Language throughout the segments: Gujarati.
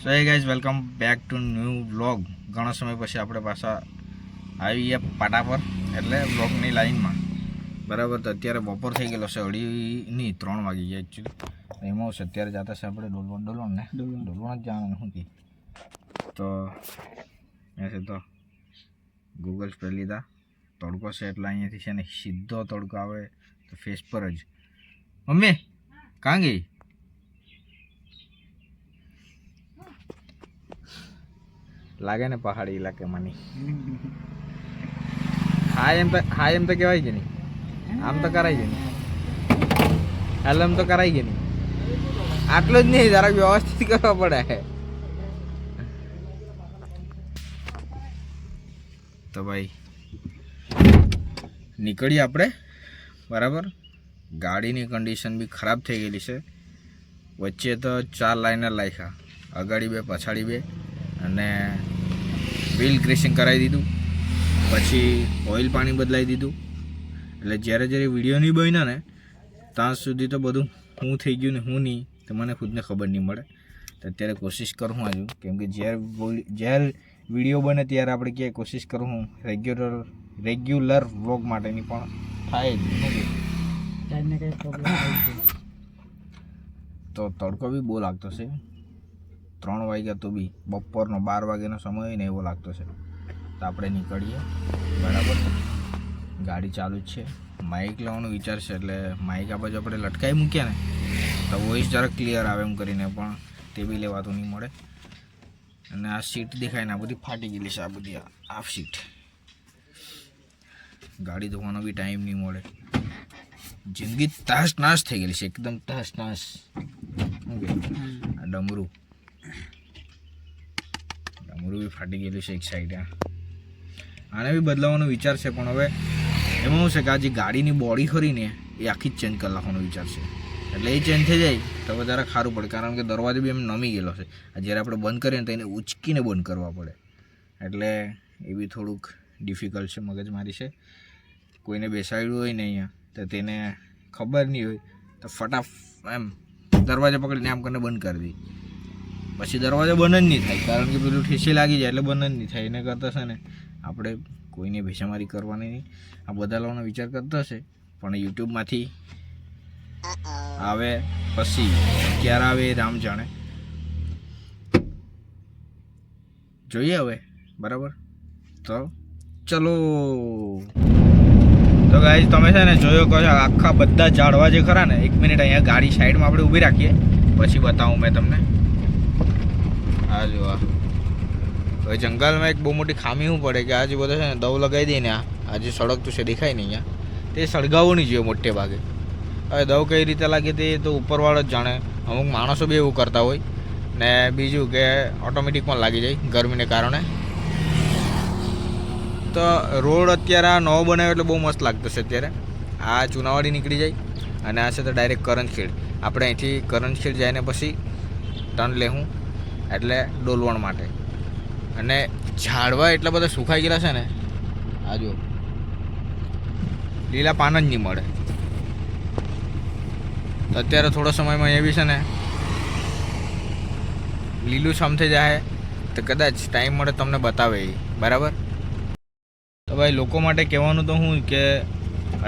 So hey guys welcome back to new vlog. ઘણા સમય પછી આપણે પાછા આવી ગયા પાટા પર, એટલે વ્લોગની લાઈનમાં. બરાબર, તો અત્યારે બપોર થઈ ગયેલો છે, 3 વાગી ગયા એકચ્યુઅલી. એમાં છે અત્યારે જતા છે આપણે ડોલવણ જ જવાનું શું કહી. તો એ છે તો ગૂગલ્સ પર લીધા. તડકો છે એટલે અહીંયાથી છે ને સીધો તડકો આવે તો ફેસ પર જ. મમ્મી કાં ગઈ? લાગે ને પહાડી ઇલાકામાંની. હા એમ તો કહેવાય કે નહીં, આમ તો કરાય કે નહીં, એમ તો કરાય કે નહીં. આટલું જ નહીં, જરાક વ્યવસ્થિત કરવા પડે. તો ભાઈ નીકળીએ આપણે. બરાબર, ગાડીની કન્ડિશન બી ખરાબ થઈ ગયેલી છે. વચ્ચે તો 4 લાઇનર લાખ્યા, અગાડી 2 પછાડી 2, અને વ્હીલ ગ્રેસિંગ કરાવી દીધું. પછી ઓઇલ પાણી બદલાવી દીધું. એટલે જ્યારે વિડીયો નહીં બન્યા ને ત્યાં સુધી તો બધું શું થઈ ગયું ને શું નહીં તો મને ખુદને ખબર નહીં મળે. તો અત્યારે કોશિશ કરું હજુ, કેમ કે જ્યારે વિડીયો બને ત્યારે આપણે ક્યાંય કોશિશ કરું હું રેગ્યુલર વ્લોગ માટેની પણ થાય જ તો તડકો બી બહુ લાગતો છે. 3 વાગ્યા તો બી બપોરનો 12 વાગ્યાનો સમય હોય ને એવો લાગતો છે. તો આપણે નીકળીએ. બરાબર, ગાડી ચાલુ જ છે. માઇક લાવવાનો વિચાર છે, એટલે માઇક આ બાજુ આપણે લટકાવી મૂક્યા ને તો વોઇસ જરાક ક્લિયર આવે એમ કરીને, પણ તે બી લેવાતું નહીં મળે. અને આ સીટ દેખાય ને આ બધી ફાટી ગયેલી છે, આ બધી હાફ સીટ. ગાડી ધોવાનો બી ટાઈમ નહીં મળે. જિંદગી તહસ નાશ થઈ ગયેલી છે, એકદમ તહસ નાશ. આ ડમરું બી ફાટી ગયેલું છે એક સાઈડ. આને બી બદલાવાનો વિચાર છે, પણ હવે એમાં શું છે કે આ જે ગાડીની બોડી ખરી ને એ આખી જ ચેન્જ કરી નાખવાનો વિચાર છે. એટલે એ ચેન્જ થઈ જાય તો વધારે સારું પડે, કારણ કે દરવાજો બી એમ નમી ગયેલો છે. જ્યારે આપણે બંધ કરીએ ને તો એને ઉચકીને બંધ કરવા પડે, એટલે એ બી થોડુંક ડિફિકલ્ટ છે, મગજમારી છે. કોઈને બેસાડ્યું હોય ને અહીંયા તો તેને ખબર નહીં હોય તો એમ દરવાજા પકડીને આમ કરીને બંધ કરી દે. પછી દરવાજો બંધ જ નહીં થાય, કારણ કે પેલું ઠેસી લાગી જાય એટલે બંધ જ નહીં થાય. એને કરતાં છે ને આપણે કોઈને ભેસામારી કરવાની નહીં. આ બદલવાનો વિચાર કરતો હશે, પણ યુટ્યુબમાંથી આવે પછી ક્યારે આવે એ રામ જાણે. જોઈએ હવે. બરાબર, તો ચલો. તો ગાઈઝ તમે છે ને જોયો કહો આખા બધા ઝાડવા જે ખરા ને, 1 મિનિટ અહીંયા ગાડી સાઈડમાં આપણે ઊભી રાખીએ પછી બતાવું મેં તમને. આ જો હવે જંગલમાં એક બહુ મોટી ખામી શું પડે કે આ જે બધા છે ને દવ લગાવી દઈએ ને, આ જે સળગતું છે દેખાય ને અહીંયા, તે સળગાવવું નહીં જોઈએ મોટે ભાગે. હવે દવ કઈ રીતે લાગે તે તો ઉપરવાળો જ જાણે. અમુક માણસો બી એવું કરતા હોય. ને બીજું કે ઓટોમેટિકમાં લાગી જાય ગરમીને કારણે. તો રોડ અત્યારે આ નવો બનાવ્યો એટલે બહુ મસ્ત લાગતો છે. અત્યારે આ ચુનાવાડી નીકળી જાય અને આ છે તો ડાયરેક્ટ કરંજખેડ. આપણે અહીંથી કરંજખેડ જઈને પછી ટર્ન લેવું એટલે ડોલવણ માટે. અને ઝાડવા એટલા બધા સુકાઈ ગયેલા છે ને, આ જો લીલા પાન જ નહીં મળે. તો અત્યારે થોડો સમયમાં એ બી છે ને લીલું છમ થઈ જાય તો કદાચ ટાઈમ મળે તમને બતાવે એ. બરાબર, તો ભાઈ લોકો માટે કહેવાનું તો હું કે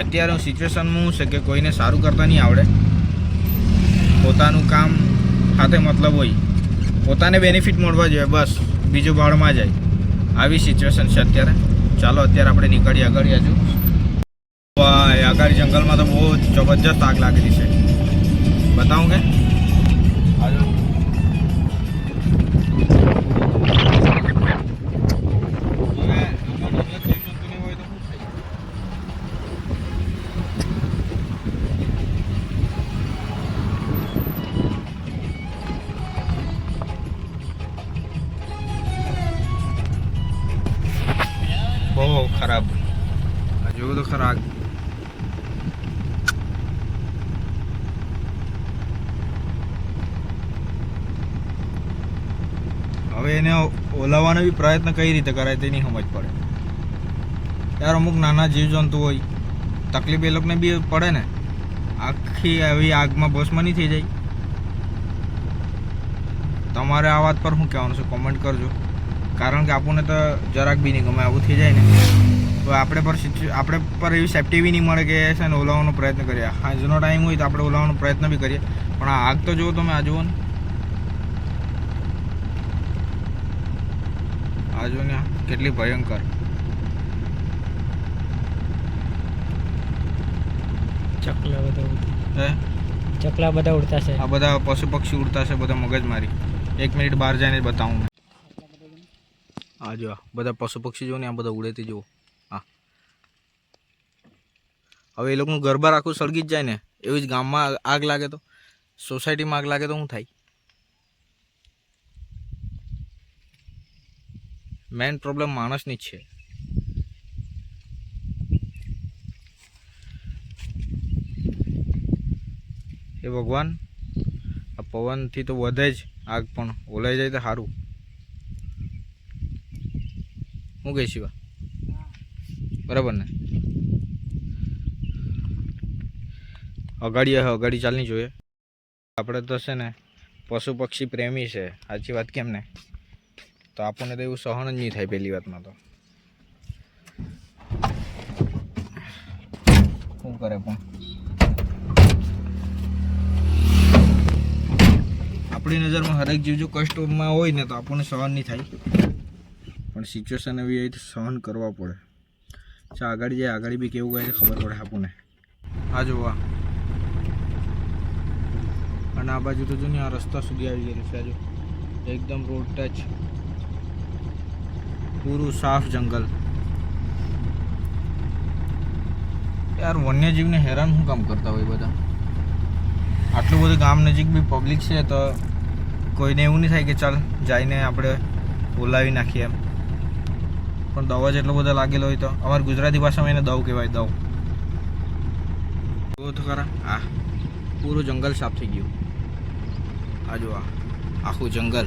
અત્યારે સિચ્યુએશનમાં શું છે કે કોઈને સારું કરતા નહીં આવડે. પોતાનું કામ સાથે મતલબ હોય, પોતાને બેનિફિટ મળવા જોઈએ, બસ બીજું ભાડમાં જાય. આવી સિચ્યુએશન છે અત્યારે. ચાલો અત્યારે આપણે નીકળીએ આગળ. હજુ આગળ જંગલમાં તો બહુ જબરજસ્ત આગ લાગેલી છે. બતાવું કે બહુ ખરાબ. જોવું તો ખરા. હવે એને ઓલાવવાનો બી પ્રયત્ન કઈ રીતે કરાય તેની સમજ પડે. યાર અમુક નાના જીવજંતુ હોય, તકલીફ એ લોકોને બી પડે ને. આખી આવી આગમાં ભસ્મ નહીં થઈ જાય. તમારે આ વાત પર શું કહેવાનું છે કોમેન્ટ કરજો, કારણ કે આપણને તો જરાક બી નહીં ગમે આવું થઈ જાય ને તો આપણે પર એવી સેફ્ટી બી નહીં મળે કે છે ને ઓલાવવાનો પ્રયત્ન કરીએ. સાંજનો ટાઈમ હોય તો આપણે ઓલાવવાનો પ્રયત્ન બી કરીએ, પણ આ આગ તો જુઓ તમે, આ જુઓ ને, આ જુઓ ને કેટલી ભયંકર. ચકલા બધા ઉડતા છે. આ બધા પશુ પક્ષી ઉડતા છે, બધા મગજમારી. 1 મિનિટ બહાર જઈને બતાવું. આ જો બધા પશુ પક્ષી જો ને આ બધા ઉડેથી જુઓ. હા, હવે એ લોકોનું ગરબા આખું સળગી જ જાય ને, એવી જ ગામમાં આગ લાગે તો, સોસાયટીમાં આગ લાગે તો શું થાય? મેઇન પ્રોબ્લેમ માણસની જ છે. એ ભગવાન, આ પવનથી તો વધે જ આગ, પણ ઓલાઈ જાય તો સારું. શું કહે શિવા? બરાબર ને? અગાડી ચાલની જોઈએ. આપણે તો છે ને પશુ પક્ષી પ્રેમી છે, સાચી વાત કેમ ને? તો આપણને તો એવું સહન જ નહીં થાય પહેલી વાતમાં તો. શું કરે પણ આપણી નજરમાં હરેક જીવ જો કષ્ટમાં હોય ને તો આપણને સહન નહીં થાય, પણ સિચ્યુએશન એવી હોય તો સહન કરવા પડે. ચા આગળ જાય, આગળ બી કેવું ગયું ખબર પડે આપણને. આ જોવા, અને આ બાજુ તો જો ને આ રસ્તા સુધી આવી ગયેલું છે. આ જો એકદમ રોડ ટચ, પૂરું સાફ જંગલ. યાર વન્યજીવને હેરાન શું કામ કરતા હોય બધા? આટલું બધું ગામ નજીક બી પબ્લિક છે તો કોઈને એવું નહીં થાય કે ચાલ જઈને આપણે બોલાવી નાખીએ એમ, પણ દવા જેટલો બધો લાગેલો હોય તો અમારી ગુજરાતી ભાષામાં એને દવ કહેવાય, દવ. જુઓ તો ખરા, આ પૂરું જંગલ સાફ થઈ ગયું. આ જો આ આખું જંગલ.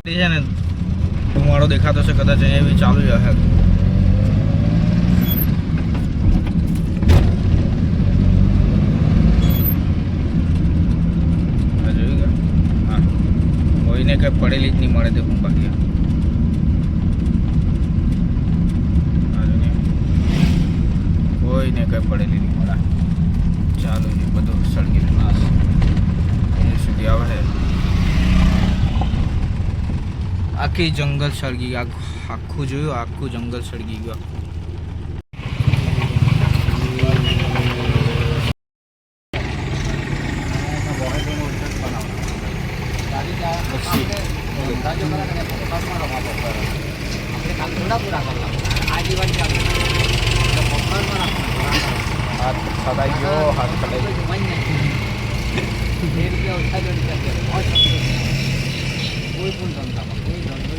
છે ને ધુમાડો દેખાતો છે, કદાચ અહીંયા બી ચાલુ જશે. કોઈને કઈ પડેલી જ નહીં મળે તે હું બાકી. કોઈને કઈ પડેલી નહીં મળે. ચાલુ છે બધું સળગી નાશ એ સુધી આવે છે. આખી જંગલ સળગી ગયું, આખું જોયું, આખું જંગલ સળગી ગયું. હાથ ખડાઈ ગયો, હાથ ખડાઈ ગયો. કોઈ પણ ધંધામાં કોઈ ધંધો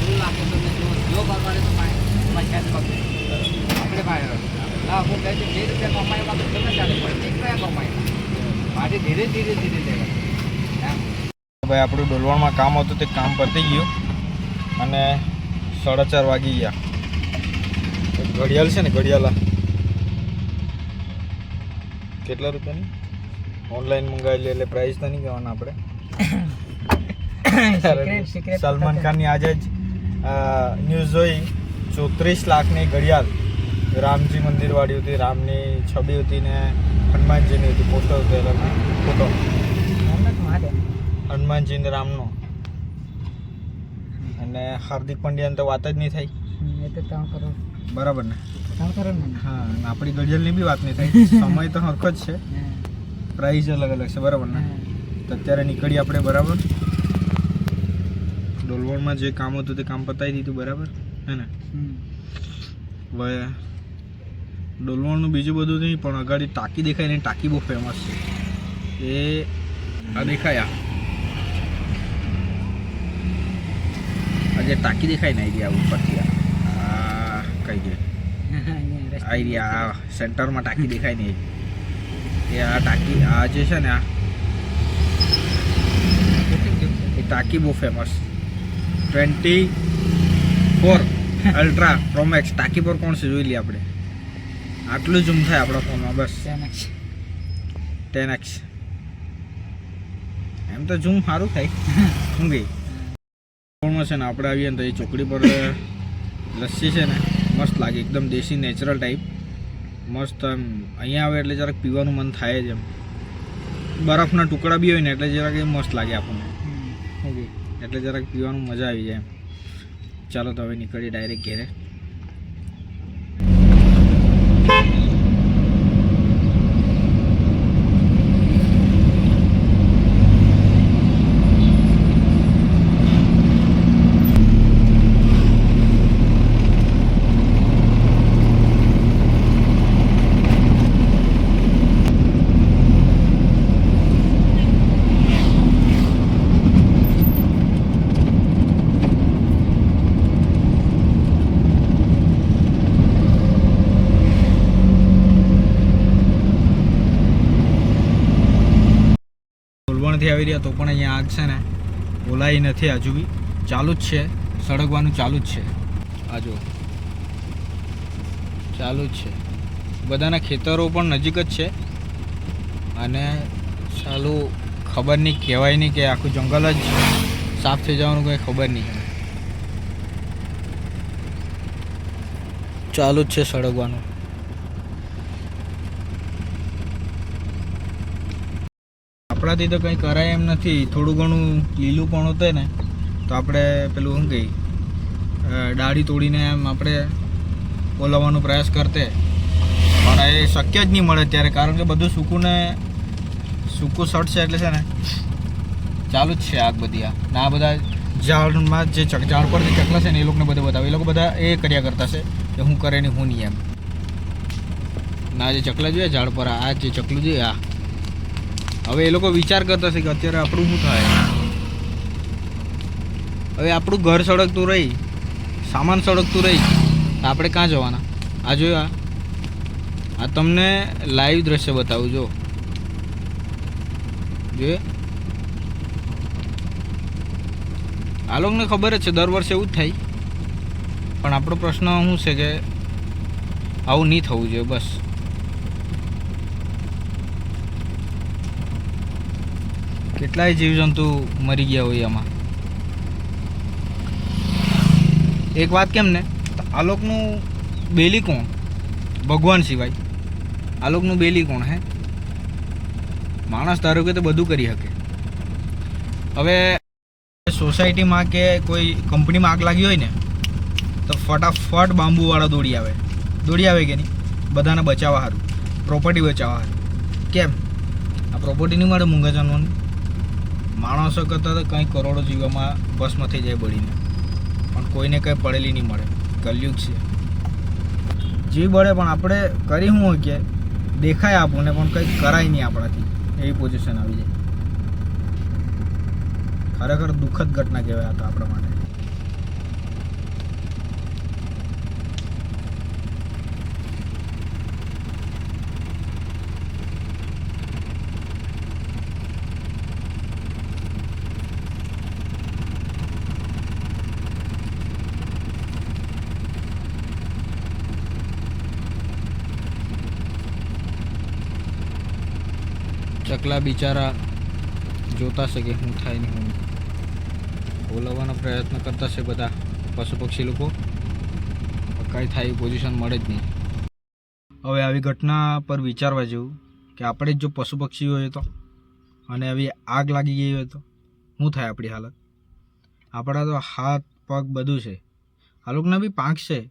એવું લાગે તમને જો કરવાને તો આપણે બહાર હું કહે છે 2 રૂપિયા કમાય બાદ તમે ચાલે પડે 1 રૂપિયા કમાય માટે ધીરે ધીરે લેવા. ભાઈ આપણું ડોલવણમાં કામ હતું તે કામ પતી ગયું અને 4:30 વાગી ગયા. ઘડિયાળ છે ને, ઘડિયાળ કેટલા રૂપિયાની ઓનલાઈન મંગાવેલી, એટલે પ્રાઇસ તો નહીં કહેવાના આપણે. સલમાન ખાનની આજે જ ન્યૂઝ જોઈ, 34 લાખની ઘડિયાળ રામજી મંદિર વાળી હતી, રામની છબી હતી ને હનુમાનજીની હતી, ફોટો હતો, ફોટો હનુમાનજી ને રામનો. અને હાર્દિક પંડ્યાને તો વાત જ નહીં થઈ. બરાબર ને? હા, આપણી ઘડિયાળની બી વાત નહીં થઈ. સમય તો હરખો જ છે, પ્રાઇસ અલગ અલગ છે. બરાબર ને? તો અત્યારે નીકળી આપણે. બરાબર, ડોલવણમાં જે કામ હતું તે કામ પતાવી દીધું. બરાબર હે ને? હવે ડોલવણનું બીજું બધું નહીં, પણ અગાડી ટાંકી દેખાય ને, ટાંકી બહુ ફેમસ છે. એ આ દેખાયા, આ જે ટાંકી દેખાય ને આઈડિયા ઉપરથી, આ કઈ ગઈ આઈડિયા, આ સેન્ટરમાં ટાંકી દેખાય ને એ આ ટાંકી, આ જે છે ને આ એ ટાંકી બહુ ફેમસ. 24 અલ્ટ્રા પ્રો મેક્સ ટાંકી પર કોણ છે જોઈ લઈએ આપણે. આટલું ઝૂમ થાય આપણા ફોનમાં બસ. 10x એમ તો ઝૂમ સારું થાય શું ગઈ માં છે ને આપણે આવીએ ને તો એ ચોકડી પર લસ્સી છે ને મસ્ત લાગે એકદમ દેશી નેચરલ ટાઈપ મસ્ત એમ અહીંયા આવે એટલે જરાક પીવાનું મન થાય જ એમ બરફના ટુકડા બી હોય ને એટલે જરાક એ મસ્ત લાગે આપણને એટલે જરાક પીવાનું મજા આવી જાય એમ ચાલો તો હવે નીકળીએ ડાયરેક્ટ ઘેરે થી આવી રહ્યા તો પણ અહીંયા આગ છે ને ઓલાઈ નથી હજુ બી ચાલુ જ છે સળગવાનું ચાલુ જ છે આ જો ચાલુ જ છે બધાના ખેતરો પણ નજીક જ છે અને ચાલુ ખબર નહીં કહેવાય નહીં કે આખું જંગલ જ સાફ થઈ જવાનું કંઈ ખબર નહીં ચાલુ જ છે સળગવાનું આપણાથી તો કંઈ કરાય એમ નથી થોડું ઘણું લીલું પણ હોતે ને તો આપણે પેલું શું કહી ડાળી તોડીને એમ આપણે ઓલવવાનો પ્રયાસ કરતે પણ એ શક્ય જ નહીં મળે ત્યારે કારણ કે બધું સૂકું સડશે એટલે છે ને ચાલુ જ છે આગ બધી આ બધા ઝાડમાં જે ઝાડ પર જે ચકલા છે ને એ લોકોને બધે બતાવે એ લોકો બધા એ કર્યા કરતા છે કે હું કરે ને હું નહીં એમ ના જે ચકલા જોઈએ ઝાડ પર આ જે ચકલું જોઈએ આ હવે એ લોકો વિચાર કરતા છે કે અત્યારે આપણું શું થાય હવે આપણું ઘર સળગતું રહી સામાન સળગતું રહી તો આપણે ક્યાં જવાના આ જોયું આ તમને લાઈવ દ્રશ્ય બતાવું જો જોઈએ આ લોકોને ખબર જ છે દર વર્ષે એવું જ થાય પણ આપણો પ્રશ્ન શું છે કે આવું નહીં થવું જોઈએ બસ કેટલાય જીવજંતુ મરી ગયા હોય એમાં એક વાત કેમ ને આ લોકનું બેલી કોણ ભગવાન સિવાય આ લોકનું બેલી કોણ હે માણસ ધારો કે તો બધું કરી શકે હવે સોસાયટીમાં કે કોઈ કંપનીમાં આગ લાગી હોય ને તો ફટાફટ બાંબુવાળા દોડી આવે કે નહીં બધાને બચાવવા સારું પ્રોપર્ટી બચાવવા સારું કેમ આ પ્રોપર્ટી નહીં મળે મૂંગા જાનવાનું માણસો કરતાં તો કંઈ કરોડો જીવોમાં ભસ્મ થઈ જાય બળીને પણ કોઈને કંઈ પડેલી નહીં મળે કલયુગ છે જીવ બળે પણ આપણે કરી શું હોય કે દેખાય આપણને પણ કંઈ કરાય નહીં આપણાથી એવી પોઝિશન આવી જાય ખરેખર દુઃખદ ઘટના કહેવાય હતા આપણા માટે ચકલા બિચારા જોતા છે કે શું થાય ને હું બોલાવવાનો પ્રયત્ન કરતા છે બધા પશુ પક્ષી લોકો કાંઈ થાય એવી પોઝિશન મળે જ નહીં હવે આવી ઘટના પર વિચારવા જેવું કે આપણે જ જો પશુ પક્ષી હોય તો અને આવી આગ લાગી ગઈ હોય તો શું થાય આપણી હાલત આપણા તો હાથ પગ બધું છે આ લોકોના બી પાંખ છે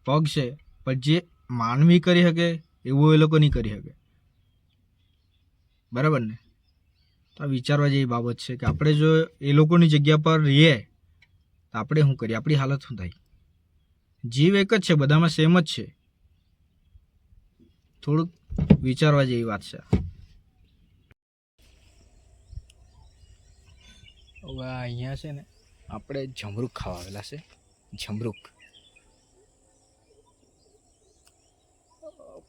પગ છે પણ જે માનવી કરી શકે એવું એ લોકો નહીં કરી શકે બરાબર ને તો આ વિચારવા જેવી બાબત છે કે આપણે જો એ લોકોની જગ્યા પર રહીએ તો આપણે શું કરીએ આપણી હાલત શું થાય જીવ એક જ છે બધામાં સેમ જ છે થોડુંક વિચારવા જેવી વાત છે હવે અહીંયા છે ને આપણે જમરૂક ખાવા આવેલા છે જમરૂક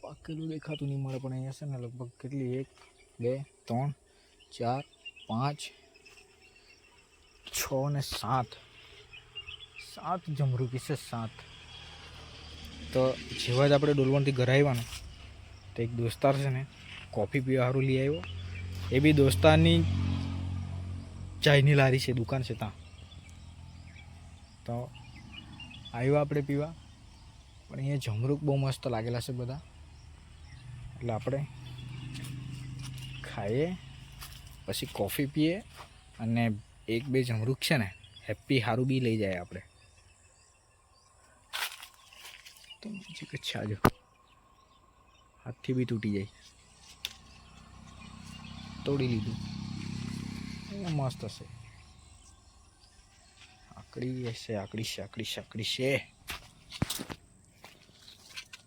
પાકેલું દેખાતું નહીં મળે પણ અહીંયા છે ને લગભગ કેટલી 1 2 3 4 5 6 ને 7 જમરૂકી છે 7 તો જેવા જ આપણે ડોલવણથી ઘરે આવ્યા ને તો એક દોસ્તાર છે ને કોફી પીવા સારું લઈ આવ્યો. એ બી દોસ્તારની ચાયની લારી છે, દુકાન છે ત્યાં. તો આવ્યો આપણે પીવા. પણ અહીંયા જમરૂક બહુ મસ્ત લાગેલા છે બધા, એટલે આપણે ખાઈએ પછી કોફી પીએ અને 1-2 જમરૂક છે ને હેપી સારું બી લઈ જાય આપણે. તો બીજી કચ્છા જો હાથથી બી તૂટી જાય, તોડી લીધું. મસ્ત હશે. આકડી હશે, આકડી છે, આકડી છે, આકડી છે.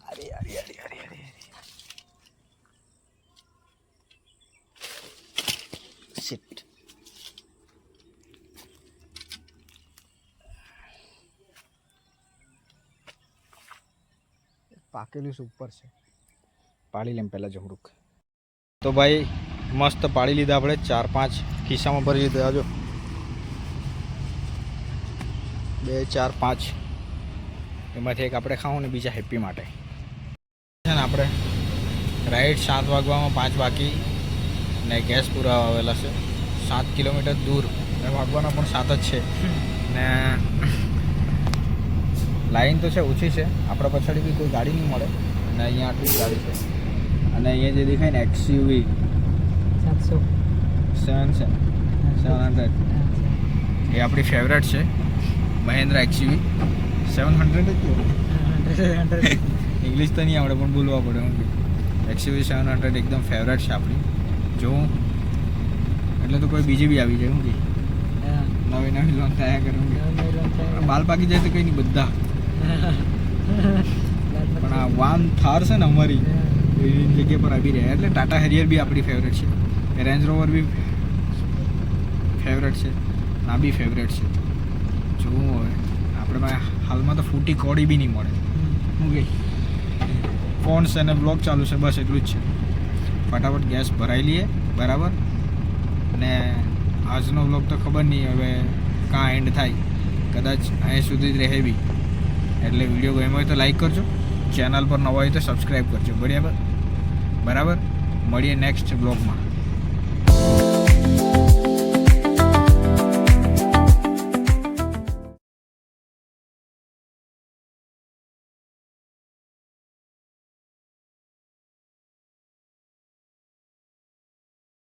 અરે અરે અરે અરે અરે શિટ. પાકેલું છે ઉપર છે. પાડી લેમ પહેલાં જમરૂક. તો ભાઈ મસ્ત પાડી લીધા આપણે, 4-5 ખિસ્સામાં ભરી લીધા. જો 2, 4, 5 એમાંથી એક આપણે ખાવું ને બીજા હેપી માટે છે ને. આપણે રાઈડ 7 વાગવામાં 5 વાગી ને ગેસ પૂરા આવેલા છે. 7 કિલોમીટર દૂર ને વાગવાના પણ 7 જ છે ને. લાઈન તો છે, ઓછી છે. આપણા પછાડી બી કોઈ ગાડી નહીં મળે અને અહીંયા આટલી જ ગાડી છે. અને અહીંયા જે દેખાય ને XUV 700 એ આપણી ફેવરેટ છે. મહિન્દ્રા XUV 700 જ ઇંગ્લિશ તો નહીં આવડે પણ બોલવા પડે. XUV 700 એકદમ ફેવરેટ છે આપણી. જોઉં એટલે તો કોઈ બીજી બી આવી જાય. હું નવી નવી લોન થયા કરું. બાલ પાકી જાય તો કંઈ નહીં બધા. પણ આ વાન થાર છે ને અમારી એવી જગ્યા પર આવી રહ્યા. એટલે ટાટા હેરિયર બી આપણી ફેવરેટ છે, રેન્જ રોવર બી ફેવરેટ છે, આ બી ફેવરેટ છે. જોવું હવે આપણે હાલમાં તો ફૂટી કોડી બી નહીં મળે. શું કહે ફોન છે ને બ્લોગ ચાલુ છે, બસ એટલું જ છે. ફટાફટ ગેસ ભરાઈ લઈએ બરાબર. અને આજનો બ્લોગ તો ખબર નહીં હવે કાં એન્ડ થાય, કદાચ અહીં સુધી જ રહે બી. એટલે વિડીયો ગમ્યો હોય તો લાઈક કરજો, ચેનલ પર નવા હોય તો સબસ્ક્રાઈબ કરજો. બરાબર. મળીએ નેક્સ્ટ બ્લોગમાં.